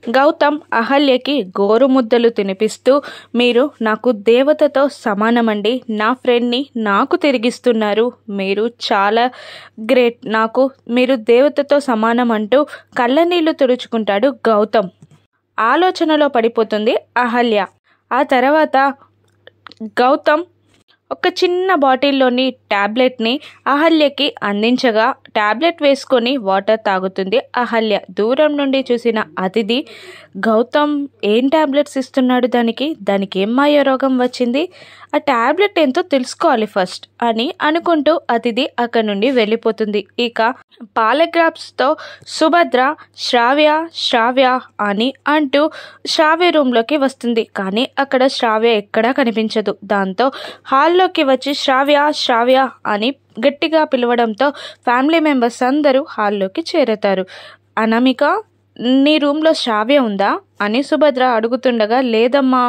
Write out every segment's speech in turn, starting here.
గౌతమ్ అహల్యకి గోరుముద్దలు తినిపిస్తూ, మీరు నాకు దేవతతో సమానమండి, నా ఫ్రెండ్ని నాకు తిరిగిస్తున్నారు, మీరు చాలా గ్రేట్, నాకు మీరు దేవతతో సమానం అంటూ కళ్ళనీళ్లు తుడుచుకుంటాడు గౌతమ్. ఆలోచనలో పడిపోతుంది అహల్య. ఆ తర్వాత గౌతమ్ ఒక చిన్న బాటిల్లోని ట్యాబ్లెట్ని అహల్యకి అందించగా ట్యాబ్లెట్ వేసుకొని వాటర్ తాగుతుంది అహల్య. దూరం నుండి చూసిన అతిథి, గౌతమ్ ఏం ట్యాబ్లెట్స్ ఇస్తున్నాడు దానికి ఏం మాయ రోగం వచ్చింది, ఆ ట్యాబ్లెట్ ఏంటో తెలుసుకోవాలి ఫస్ట్ అని అనుకుంటూ అతిథి అక్కడి నుండి వెళ్ళిపోతుంది. ఇక పాలగ్రాఫ్స్తో సుభద్ర శ్రావ్య అని అంటూ శ్రావ్య రూమ్లోకి వస్తుంది. కానీ అక్కడ శ్రావ్య ఎక్కడా కనిపించదు. దాంతో హాల్లోకి వచ్చి శ్రావ్య అని గట్టిగా పిలవడంతో ఫ్యామిలీ మెంబర్స్ అందరూ హాల్లోకి చేరుతారు. అనామిక, నీ రూమ్లో శ్రావ్య ఉందా అని సుభద్ర అడుగుతుండగా లేదమ్మా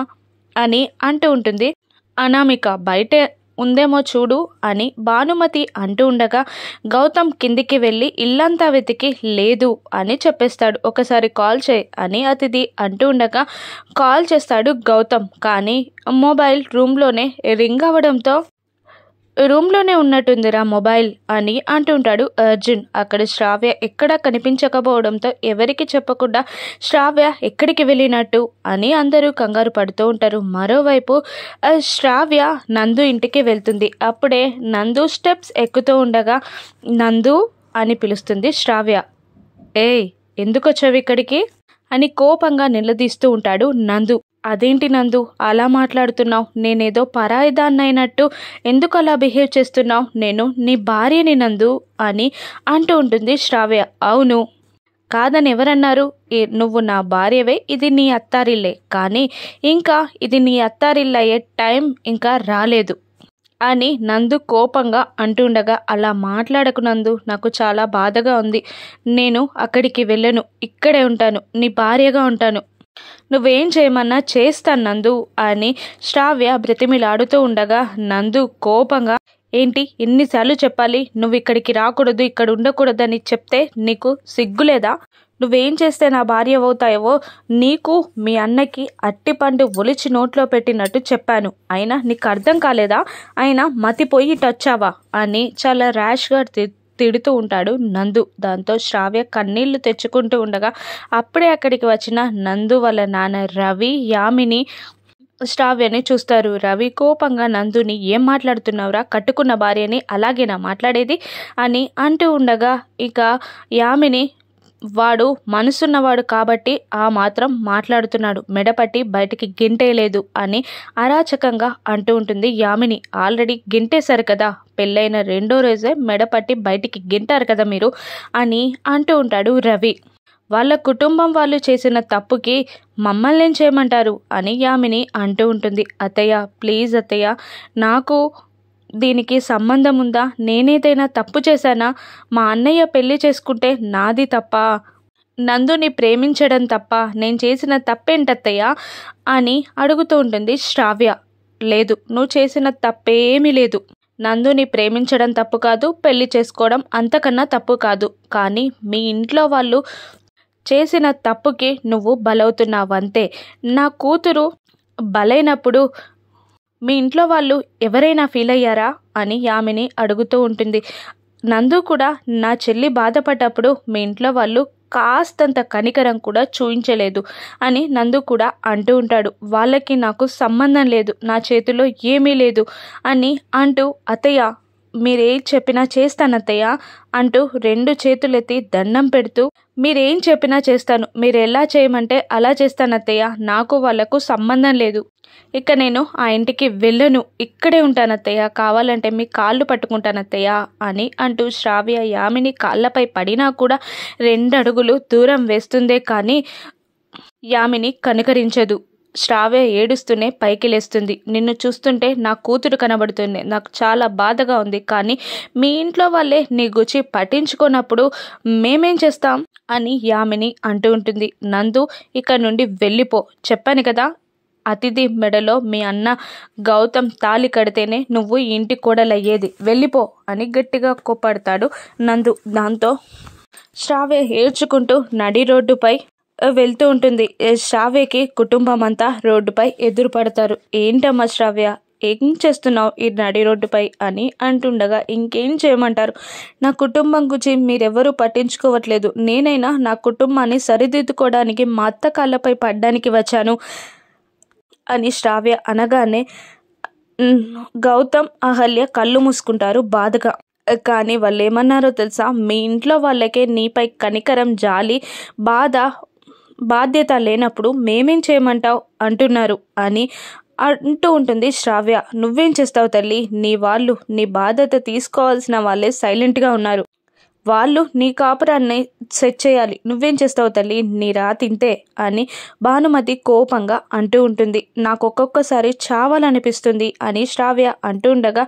అని అంటూ ఉంటుంది. అనామిక, బయటే ఉందేమో చూడు అని భానుమతి అంటూ ఉండగా గౌతమ్ కిందికి వెళ్ళి ఇల్లంతా వెతికి లేదు అని చెప్పేస్తాడు. ఒకసారి కాల్ చేయి అని అతిథి అంటూ ఉండగా కాల్ చేస్తాడు గౌతమ్. కానీ మొబైల్ రూమ్లోనే రింగ్ అవ్వడంతో రూమ్లోనే ఉన్నట్టుందిరా మొబైల్ అని అంటుంటాడు అర్జున్. అక్కడ శ్రావ్య ఎక్కడా కనిపించకపోవడంతో ఎవరికి చెప్పకుండా శ్రావ్య ఎక్కడికి వెళ్ళినట్టు అని అందరూ కంగారు పడుతూ ఉంటారు. మరోవైపు శ్రావ్య నందు ఇంటికి వెళ్తుంది. అప్పుడే నందు స్టెప్స్ ఎక్కుతూ ఉండగా నందు అని పిలుస్తుంది శ్రావ్య. ఏయ్, ఎందుకు వచ్చావు ఇక్కడికి అని కోపంగా నిలదీస్తూ ఉంటాడు నందు. అదేంటి నందు అలా మాట్లాడుతున్నావు, నేనేదో పరాయిదాన్నైనట్టు ఎందుకు అలా బిహేవ్ చేస్తున్నావు, నేను నీ భార్యని నందు అని అంటూ ఉంటుంది శ్రావ్య. అవును, కాదని ఎవరన్నారు, నువ్వు నా భార్యవే, ఇది నీ అత్తారిల్లే, కానీ ఇంకా ఇది నీ అత్తారిల్లయ్యే టైం ఇంకా రాలేదు అని నందు కోపంగా అంటుండగా అలా మాట్లాడకు నందు, నాకు చాలా బాధగా ఉంది, నేను అక్కడికి వెళ్ళను, ఇక్కడే ఉంటాను, నీ భార్యగా ఉంటాను, నువ్వేం చేయమన్నా చేస్తాను నందు అని శ్రావ్య బ్రతిమిలాడుతూ ఉండగా నందు కోపంగా, ఏంటి ఎన్నిసార్లు చెప్పాలి, నువ్వు ఇక్కడికి రాకూడదు, ఇక్కడ ఉండకూడదని చెప్తే నీకు సిగ్గులేదా, నువ్వేం చేస్తే నా భార్య అవుతాయో నీకు మీ అన్నకి అట్టిపండు ఒలిచి నోట్లో పెట్టినట్టు చెప్పాను, అయినా నీకు అర్థం కాలేదా, అయినా మతిపోయి టచ్చావా అని చాలా ర్యాష్గా తిడుతూ ఉంటాడు నందు. దాంతో శ్రావ్య కన్నీళ్లు తెచ్చుకుంటూ ఉండగా అప్పుడే అక్కడికి వచ్చిన నందు వాళ్ళ నాన్న రవి, యామిని శ్రావ్యని చూస్తారు. రవి కోపంగా నందుని, ఏం మాట్లాడుతున్నావురా, కట్టుకున్న భార్యని అలాగేనా మాట్లాడేది అని అంటూ ఉండగా ఇక యామిని, వాడు మనసున్నవాడు కాబట్టి ఆ మాత్రం మాట్లాడుతున్నాడు, మెడపట్టి బయటికి గింటేయలేదు అని అరాచకంగా అంటూ ఉంటుంది యామిని. ఆల్రెడీ గింటేశారు కదా, పెళ్ళైన రెండో రోజే మెడపట్టి బయటికి గింటారు కదా మీరు అని అంటూ ఉంటాడు రవి. వాళ్ళ కుటుంబం వాళ్ళు చేసిన తప్పుకి మమ్మల్ని ఏం చేయమంటారు అని యామిని అంటూ ఉంటుంది. అత్తయ్య ప్లీజ్ అత్తయ్య, నాకు దీనికి సంబంధం ఉందా, నేనేదైనా తప్పు చేశానా, మా అన్నయ్య పెళ్లి చేసుకుంటే నాది తప్ప, నందుని ప్రేమించడం తప్ప నేను చేసిన తప్పేంటత్తయ్య అని అడుగుతూ ఉంటుంది శ్రావ్య. లేదు, నువ్వు చేసిన తప్పేమీ లేదు, నందుని ప్రేమించడం తప్పు కాదు, పెళ్లి చేసుకోవడం అంతకన్నా తప్పు కాదు, కానీ మీ ఇంట్లో వాళ్ళు చేసిన తప్పుకి నువ్వు బలవుతున్నావంతే, నా కూతురు బలైనప్పుడు మీ ఇంట్లో వాళ్ళు ఎవరైనా ఫీల్ అయ్యారా అని యామిని అడుగుతూ ఉంటుంది. నందు కూడా నా చెల్లి బాధపడ్డప్పుడు మీ ఇంట్లో వాళ్ళు కాస్తంత కనికరం కూడా చూయించలేదు అని నందు కూడా అంటూ ఉంటాడు. వాళ్ళకి నాకు సంబంధం లేదు, నా చేతిలో ఏమీ లేదు అని అంటూ, అత్తయ్య మీరేం చెప్పినా చేస్తానత్తయ్య అంటూ రెండు చేతులెత్తి దండం పెడుతూ, మీరేం చెప్పినా చేస్తాను, మీరు ఎలా చేయమంటే అలా చేస్తానత్తయ్య, నాకు వాళ్ళకు సంబంధం లేదు, ఇక నేను ఆ ఇంటికి వెళ్ళను, ఇక్కడే ఉంటానత్తయ్య, కావాలంటే మీ కాళ్ళు పట్టుకుంటానత్తయ్య అని అంటూ శ్రావ్య యామిని కాళ్ళపై పడినా కూడా 2 అడుగులు దూరం వేస్తుందే కానీ యామిని కనికరించదు. శ్రావ్య ఏడుస్తూనే పైకి లేస్తుంది. నిన్ను చూస్తుంటే నా కూతురు కనబడుతుంది, నాకు చాలా బాధగా ఉంది, కానీ మీ ఇంట్లో వాళ్ళే నీ గురించి పట్టించుకున్నప్పుడు మేమేం చేస్తాం అని యామిని అంటూ ఉంటుంది. నందు ఇక్కడ నుండి వెళ్ళిపో, చెప్పాను కదా, అతిథి మెడలో మీ అన్న గౌతమ్ తాళి కడితేనే నువ్వు ఈ ఇంటి కోడలయ్యేది, వెళ్ళిపో అని గట్టిగా కోపడతాడు నందు. దాంతో శ్రావ్య ఏడ్చుకుంటూ నడి రోడ్డుపై వెళ్తూ ఉంటుంది. శ్రావ్యకి కుటుంబం అంతా రోడ్డుపై ఎదురుపడతారు. ఏంటమ్మా శ్రావ్య, ఏం చేస్తున్నావు ఈ నడి రోడ్డుపై అని అంటుండగా, ఇంకేం చేయమంటారు, నా కుటుంబం గురించి మీరెవరూ పట్టించుకోవట్లేదు. నేనైనా నా కుటుంబాన్ని సరిదిద్దుకోవడానికి మా అత్త కాళ్ళపై పడ్డానికి వచ్చాను అని శ్రావ్య అనగానే గౌతమ్ అహల్య కళ్ళు మూసుకుంటారు బాధగా. కానీ వాళ్ళు ఏమన్నారో తెలుసా, మీ ఇంట్లో వాళ్ళకే నీపై కనికరం, జాలి, బాధ్యత లేనప్పుడు మేమేం చేయమంటావు అంటున్నారు అని అంటూ ఉంటుంది శ్రావ్య. నువ్వేం చేస్తావు తల్లి, నీ వాళ్ళు నీ బాధ్యత తీసుకోవాల్సిన వాళ్ళే సైలెంట్గా ఉన్నారు. వాళ్ళు నీ కాపురాన్ని సెట్ చేయాలి, నువ్వేం చేస్తావు తల్లి, నీ తింటే అని భానుమతి కోపంగా అంటూ ఉంటుంది. నాకు ఒక్కొక్కసారి చావాలనిపిస్తుంది అని శ్రావ్య అంటూ ఉండగా,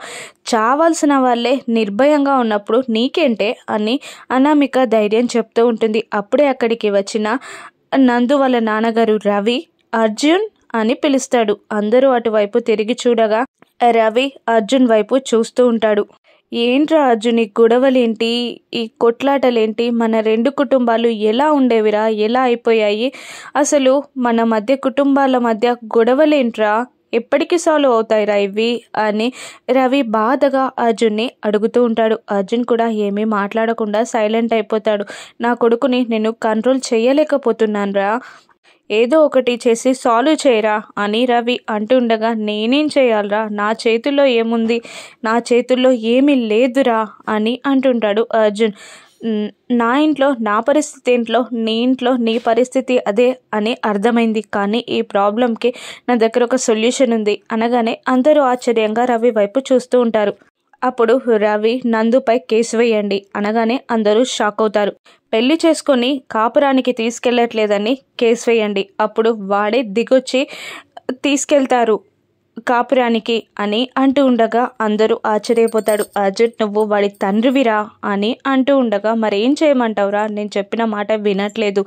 చావాల్సిన వాళ్ళే నిర్భయంగా ఉన్నప్పుడు నీకేంటే అని అనామిక ధైర్యం చెప్తూ ఉంటుంది. అప్పుడే అక్కడికి వచ్చిన నందు వాళ్ళ నాన్నగారు రవి అర్జున్ అని పిలుస్తాడు. అందరూ అటువైపు తిరిగి చూడగా రవి అర్జున్ వైపు చూస్తూ ఉంటాడు. ఏంట్రా అర్జున్, ఈ గొడవలేంటి, ఈ కొట్లాటలేంటి, మన రెండు కుటుంబాలు ఎలా ఉండేవిరా, ఎలా అయిపోయాయి, అసలు మన మధ్య కుటుంబాల మధ్య గొడవలేంట్రా, ఎప్పటికీ సాల్వ్ అవుతాయిరా ఇవి అని రవి బాధగా అర్జున్ని అడుగుతూ ఉంటాడు. అర్జున్ కూడా ఏమీ మాట్లాడకుండా సైలెంట్ అయిపోతాడు. నా కొడుకుని నేను కంట్రోల్ చేయలేకపోతున్నాను రా, ఏదో ఒకటి చేసి సాల్వ్ చేయరా అని రవి అంటుండగా, నేనేం చేయాలరా, నా చేతుల్లో ఏముంది, నా చేతుల్లో ఏమీ లేదురా అని అంటుంటాడు అర్జున్. నా ఇంట్లో నా పరిస్థితి ఏంట్లో, నీ ఇంట్లో నీ పరిస్థితి అదే అని అర్థమైంది. కానీ ఈ ప్రాబ్లంకి నా దగ్గర ఒక సొల్యూషన్ ఉంది అనగానే అందరూ ఆశ్చర్యంగా రవి వైపు చూస్తూ ఉంటారు. అప్పుడు రవి నందుపై కేసు వేయండి అనగానే అందరూ షాక్ అవుతారు. పెళ్లి చేసుకొని కాపురానికి తీసుకెళ్లట్లేదని కేసు వేయండి, అప్పుడు వాడే దిగొచ్చి తీసుకెళ్తారు కాపురానికి అని అంటూ ఉండగా అందరూ ఆశ్చర్యపోతాడు. అర్జున్, నువ్వు వాడి తండ్రివిరా అని అంటూ ఉండగా, మరేం చేయమంటావురా, నేను చెప్పిన మాట వినట్లేదు,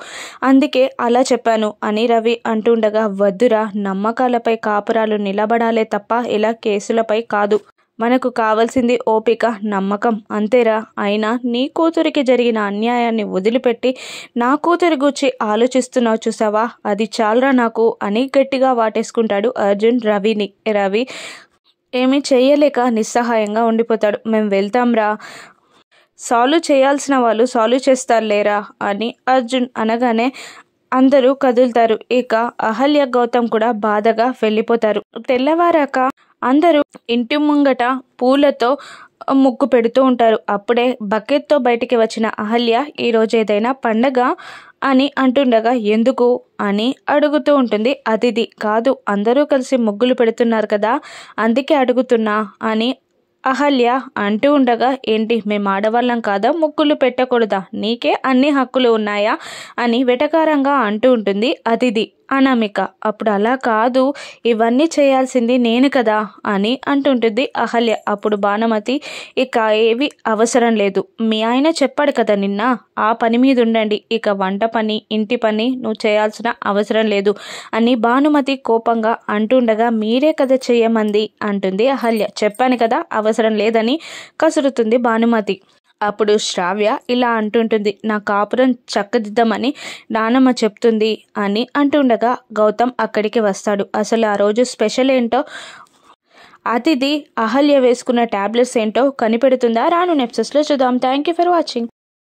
అందుకే అలా చెప్పాను అని రవి అంటూ ఉండగా, వద్దురా, నమ్మకాలపై కాపురాలు నిలబడాలే తప్ప ఇలా కేసులపై కాదు, మనకు కావాల్సింది ఓపిక, నమ్మకం, అంతేరా. అయినా నీ కూతురికి జరిగిన అన్యాయాన్ని వదిలిపెట్టి నా కూతురి గురించి ఆలోచిస్తున్నావు చూసావా, అది చాలరా నాకు అని గట్టిగా వాటేసుకుంటాడు అర్జున్ రవిని. రవి ఏమీ చేయలేక నిస్సహాయంగా ఉండిపోతాడు. మేము వెళ్తాంరా, సాల్వ్ చేయాల్సిన వాళ్ళు సాల్వ్ చేస్తారులేరా అని అర్జున్ అనగానే అందరూ కదులుతారు. ఇక అహల్య గౌతమ్ కూడా బాధగా వెళ్ళిపోతారు. తెల్లవారాక అందరూ ఇంటి ముంగట పూలతో ముగ్గు పెడుతూ ఉంటారు. అప్పుడే బకెట్తో బయటికి వచ్చిన అహల్య, ఈరోజు ఏదైనా పండగ అని అంటుండగా, ఎందుకు అని అడుగుతూ ఉంటుంది అతిథి. కాదు, అందరూ కలిసి ముగ్గులు పెడుతున్నారు కదా, అందుకే అడుగుతున్నా అని అహల్య అంటూ ఉండగా, ఏంటి మేము ఆడవాళ్ళం కాదా, ముగ్గులు పెట్టకూడదా, నీకే అన్ని హక్కులు ఉన్నాయా అని వెటకారంగా అంటూ ఉంటుంది అతిథి అనామిక. అప్పుడు అలా కాదు, ఇవన్నీ చేయాల్సింది నేను కదా అని అంటుంటుంది అహల్య. అప్పుడు భానుమతి, ఇక ఏవి అవసరం లేదు, మీ ఆయన చెప్పాడు కదా నిన్న, ఆ పని మీద ఉండండి, ఇక వంట పని ఇంటి పని నువ్వు చేయాల్సిన అవసరం లేదు అని భానుమతి కోపంగా అంటుండగా, మీరే కదా చేయమంది అంటుంది అహల్య. చెప్పాను కదా అవసరం లేదని కసురుతుంది భానుమతి. అప్పుడు శ్రావ్య ఇలా అంటుంటుంది, నా కాపురం చక్కదిద్దామని నానమ్మ చెప్తుంది అని అంటుండగా గౌతమ్ అక్కడికి వస్తాడు. అసలు ఆ రోజు స్పెషల్ ఏంటో అతిథి అహల్య వేసుకున్న టాబ్లెట్స్ ఏంటో కనిపెడుతుందా, రాను ఎపిసోడ్స్లో చూద్దాం. Thank you for watching.